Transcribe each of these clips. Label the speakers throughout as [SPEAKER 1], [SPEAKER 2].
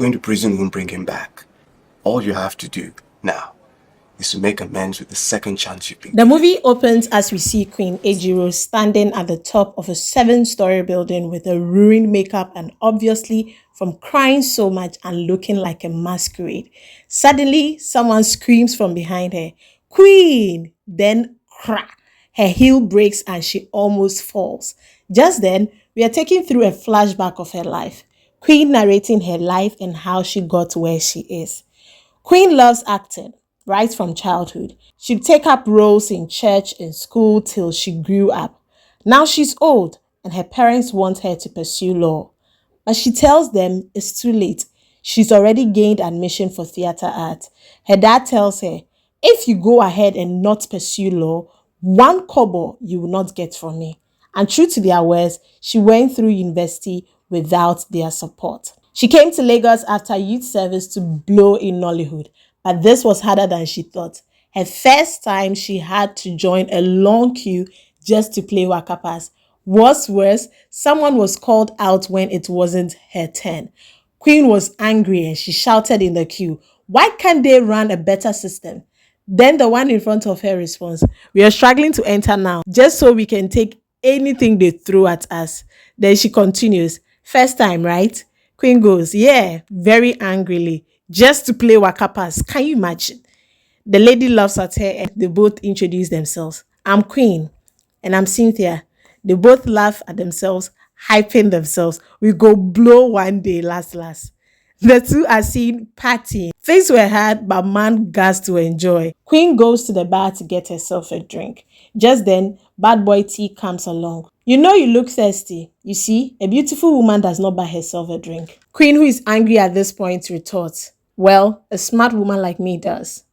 [SPEAKER 1] Going to prison won't bring him back. All you have to do now is to make amends with the second chance you've been
[SPEAKER 2] The
[SPEAKER 1] given.
[SPEAKER 2] movie opens as we see Queen Ejiro standing at the top of a 7-story building with a ruined makeup and obviously from crying so much and looking like a masquerade. Suddenly, someone screams from behind her, "Queen!" Then, crack! Her heel breaks and she almost falls. Just then, we are taken through a flashback of her life. Queen narrating her life and how she got where she is. Queen loves acting right from childhood. She'd take up roles in church and school till she grew up. Now she's old and her parents want her to pursue law. But she tells them it's too late. She's already gained admission for theater art. Her dad tells her, if you go ahead and not pursue law, one kobo you will not get from me. And true to their words, she went through university without their support. She came to Lagos after youth service to blow in Nollywood, but this was harder than she thought. Her first time, she had to join a long queue just to play Wakapas. What's worse, someone was called out when it wasn't her turn. Queen was angry and she shouted in the queue, "Why can't they run a better system?" Then the one in front of her responds, "We are struggling to enter now, just so we can take anything they throw at us." Then she continues, "First time, right?" Queen goes, "Yeah," very angrily, "just to play Wakapas. Can you imagine?" The lady laughs at her and they both introduce themselves. "I'm Queen." "And I'm Cynthia." They both laugh at themselves, hyping themselves. "We go blow one day, last, last." The two are seen partying. Things were hard, but man gas to enjoy. Queen goes to the bar to get herself a drink. Just then, bad boy T comes along. "You know you look thirsty. You see, a beautiful woman does not buy herself a drink." Queen, who is angry at this point, retorts, "Well, a smart woman like me does."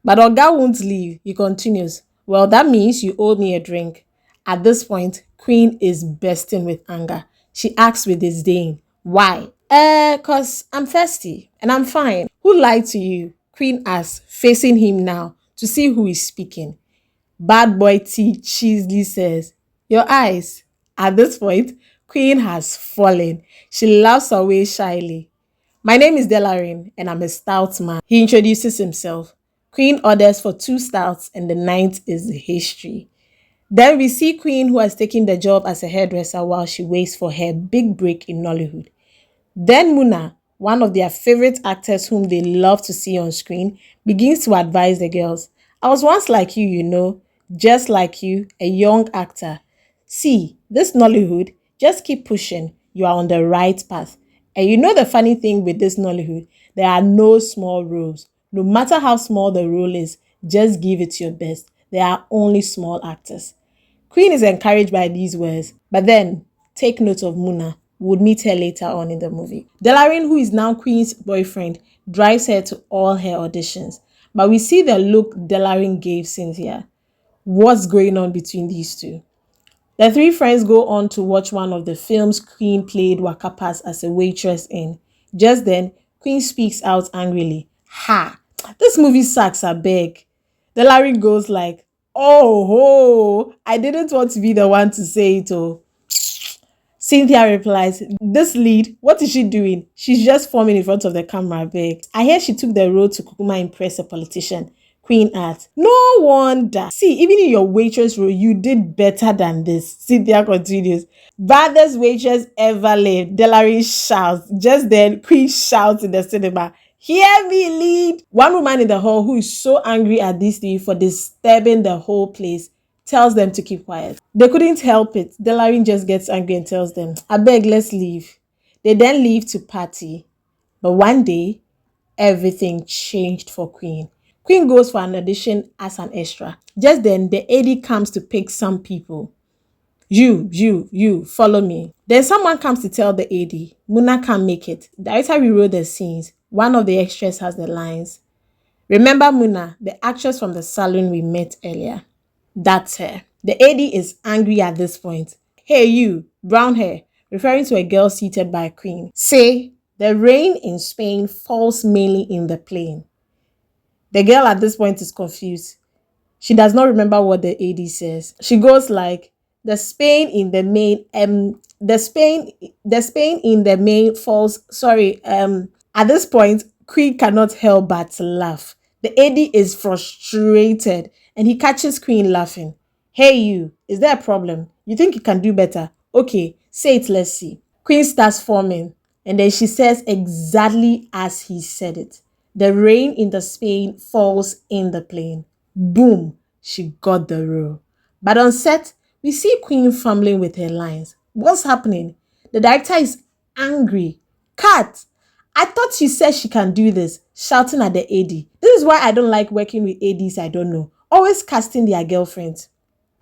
[SPEAKER 2] But Oga won't leave. He continues, "Well, that means you owe me a drink." At this point, Queen is bursting with anger. She asks with disdain, "Why?" Cause I'm thirsty and I'm fine." "Who lied to you?" Queen asks, facing him now to see who is speaking. Bad boy T cheesily says, "Your eyes." At this point, Queen has fallen. She laughs away shyly. "My name is Delarin and I'm a stout man." He introduces himself. Queen orders for 2 stouts and the night is history. Then we see Queen, who has taken the job as a hairdresser while she waits for her big break in Nollywood. Then Muna, one of their favorite actors whom they love to see on screen, begins to advise the girls. "I was once like you, just like you, a young actor. See, this Nollywood, just keep pushing. You are on the right path. And you know the funny thing with this Nollywood, there are no small roles. No matter how small the role is, just give it your best. There are only small actors." Queen is encouraged by these words, but then take note of Muna. We would meet her later on in the movie. Delarin, who is now Queen's boyfriend, drives her to all her auditions. But we see the look Delarin gave Cynthia. What's going on between these two? The three friends go on to watch one of the films Queen played Wakapas as a waitress in. Just then, Queen speaks out angrily. "Ha! This movie sucks, I beg." The Larry goes like, "Oh ho! I didn't want to be the one to say it oh." Cynthia replies, "This lead, what is she doing? She's just forming in front of the camera, beg." "I hear she took the road to Kukuma impress a politician." Queen adds, "No wonder. See, even in your waitress role, you did better than this." Cynthia continues, "Baddest waitress ever lived." Delary shouts. Just then, Queen shouts in the cinema, "Hear me, lead." One woman in the hall, who is so angry at these three for disturbing the whole place, tells them to keep quiet. They couldn't help it. Delarin just gets angry and tells them, "I beg, let's leave." They then leave to party. But one day, everything changed for Queen. Queen goes for an audition as an extra. Just then, the AD comes to pick some people. You, follow me." Then someone comes to tell the AD, Muna can't make it. Director rewrote the scenes. One of the extras has the lines. "Remember Muna, the actress from the salon we met earlier?" That's her. The AD is angry at this point. "Hey you, brown hair," referring to a girl seated by Queen. "Say, the rain in Spain falls mainly in the plain." The girl at this point is confused. She does not remember what the AD says. She goes like, the Spain in the main, the Spain in the main falls, sorry, At this point, Queen cannot help but to laugh. The AD is frustrated and he catches Queen laughing. Hey you, is there a problem? You think you can do better? Okay, say it, let's see. Queen starts forming and then she says exactly as he said it. The rain in the Spain falls in the plane. Boom, she got the role. But on set, we see Queen fumbling with her lines. What's happening? The director is angry. Cut! I thought she said she can do this, shouting at the AD. This is why I don't like working with ADs I don't know. Always casting their girlfriends.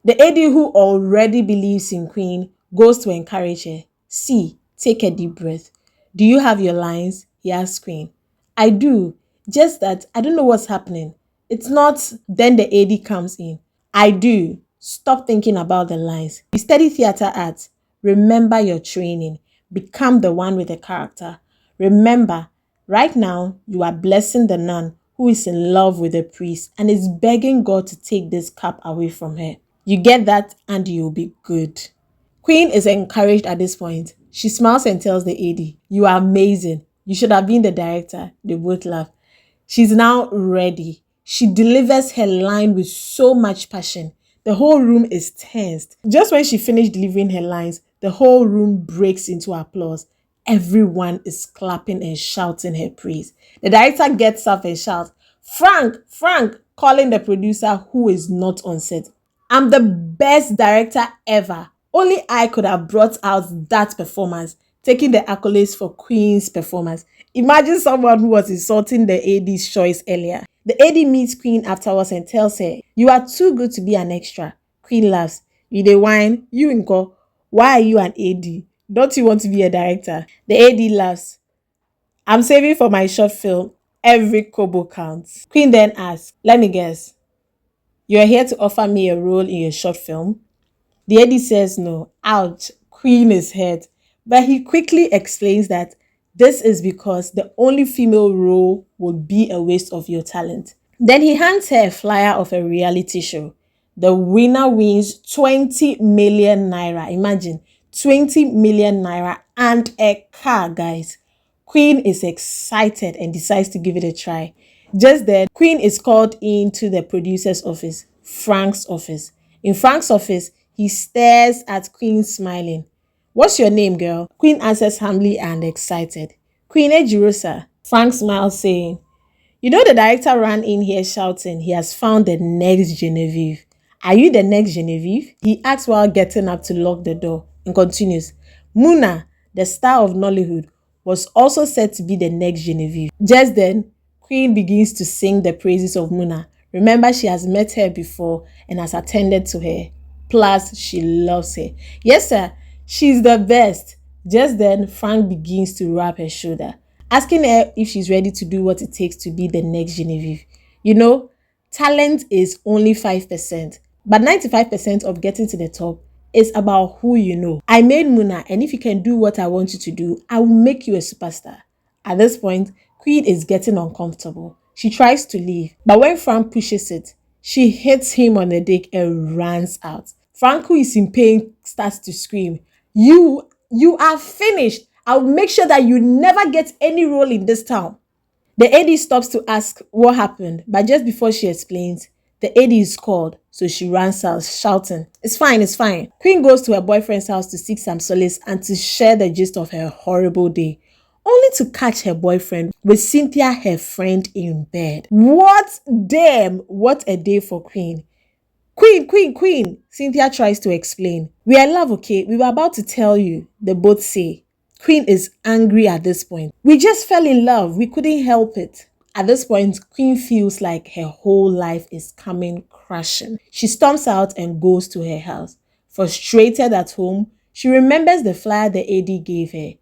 [SPEAKER 2] The AD who already believes in Queen goes to encourage her. See, take a deep breath. Do you have your lines? He asks Queen. I do. Just that I don't know what's happening. It's not. Then the AD comes in. I do. Stop thinking about the lines. You study theater arts. Remember your training. Become the one with the character. Remember, right now you are blessing the nun who is in love with the priest and is begging God to take this cup away from her. You get that and you'll be good. Queen is encouraged at this point. She smiles and tells the AD, you are amazing. You should have been the director. They both laugh. She's now ready. She delivers her line with so much passion. The whole room is tensed. Just when she finished delivering her lines, the whole room breaks into applause. Everyone is clapping and shouting her praise. The director gets up and shouts, Frank, Frank, calling the producer who is not on set. I'm the best director ever. Only I could have brought out that performance, taking the accolades for Queen's performance. Imagine someone who was insulting the AD's choice earlier. The AD meets Queen afterwards and tells her, you are too good to be an extra. Queen laughs. You dey whine, you nko. Why are you an AD? Don't you want to be a director? The AD laughs. I'm saving for my short film. Every kobo counts. Queen then asks, let me guess. You're here to offer me a role in your short film? The AD says no. Ouch, Queen is hurt. But he quickly explains that this is because the only female role would be a waste of your talent. Then he hands her a flyer of a reality show. The winner wins 20 million naira. Imagine, 20 million naira and a car, guys. Queen is excited and decides to give it a try. Just then, Queen is called into the producer's office, Frank's office. In Frank's office, he stares at Queen smiling. What's your name, girl? Queen answers humbly and excited. Queen Ejirosa. Frank smiles, saying, you know the director ran in here shouting, he has found the next Genevieve. Are you the next Genevieve? He asks while getting up to lock the door and continues. Muna, the star of Nollywood, was also said to be the next Genevieve. Just then, Queen begins to sing the praises of Muna. Remember, she has met her before and has attended to her. Plus, she loves her. Yes, sir, she's the best. Just then, Frank begins to rub her shoulder, asking her if she's ready to do what it takes to be the next Genevieve. You know, talent is only 5%, but 95% of getting to the top is about who you know. I made Muna, and if you can do what I want you to do, I will make you a superstar. At this point, Queen is getting uncomfortable. She tries to leave, but when Frank pushes it, she hits him on the dick and runs out. Frank, who is in pain, starts to scream, You are finished. I'll make sure that you never get any role in this town. The AD stops to ask what happened, but just before she explains, the AD is called, so she runs out, shouting, it's fine, it's fine. Queen goes to her boyfriend's house to seek some solace and to share the gist of her horrible day, only to catch her boyfriend with Cynthia, her friend, in bed. What? Damn, what a day for Queen. Queen, Cynthia tries to explain. We are in love, okay? We were about to tell you, they both say. Queen is angry at this point. We just fell in love. We couldn't help it. At this point, Queen feels like her whole life is coming crashing. She storms out and goes to her house. Frustrated at home, she remembers the flyer the AD gave her.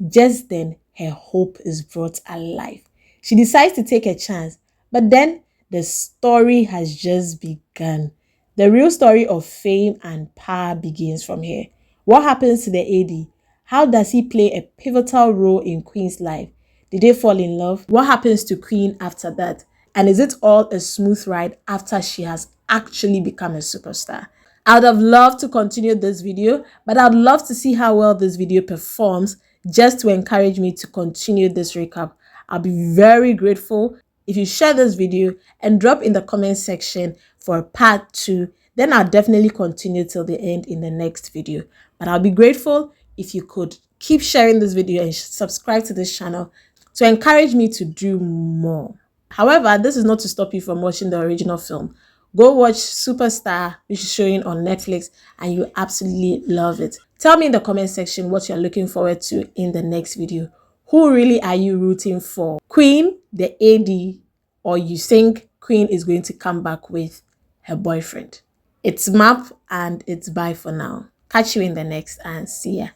[SPEAKER 2] Just then, her hope is brought alive. She decides to take a chance, but then the story has just begun. The real story of fame and power begins from here. What happens to the AD? How does he play a pivotal role in Queen's life? Did they fall in love? What happens to Queen after that? And is it all a smooth ride after she has actually become a superstar? I would have loved to continue this video, but I'd love to see how well this video performs just to encourage me to continue this recap. I'll be very grateful if you share this video and drop in the comment section for part 2. Then I'll definitely continue till the end in the next video. But I'll be grateful if you could keep sharing this video and subscribe to this channel to encourage me to do more. However, this is not to stop you from watching the original film. Go watch Superstar, which is showing on Netflix, and you absolutely love it. Tell me in the comment section what you're looking forward to in the next video. Who really are you rooting for? Queen, the AD, or you think Queen is going to come back with her boyfriend? It's map and it's bye for now. Catch you in the next and see ya.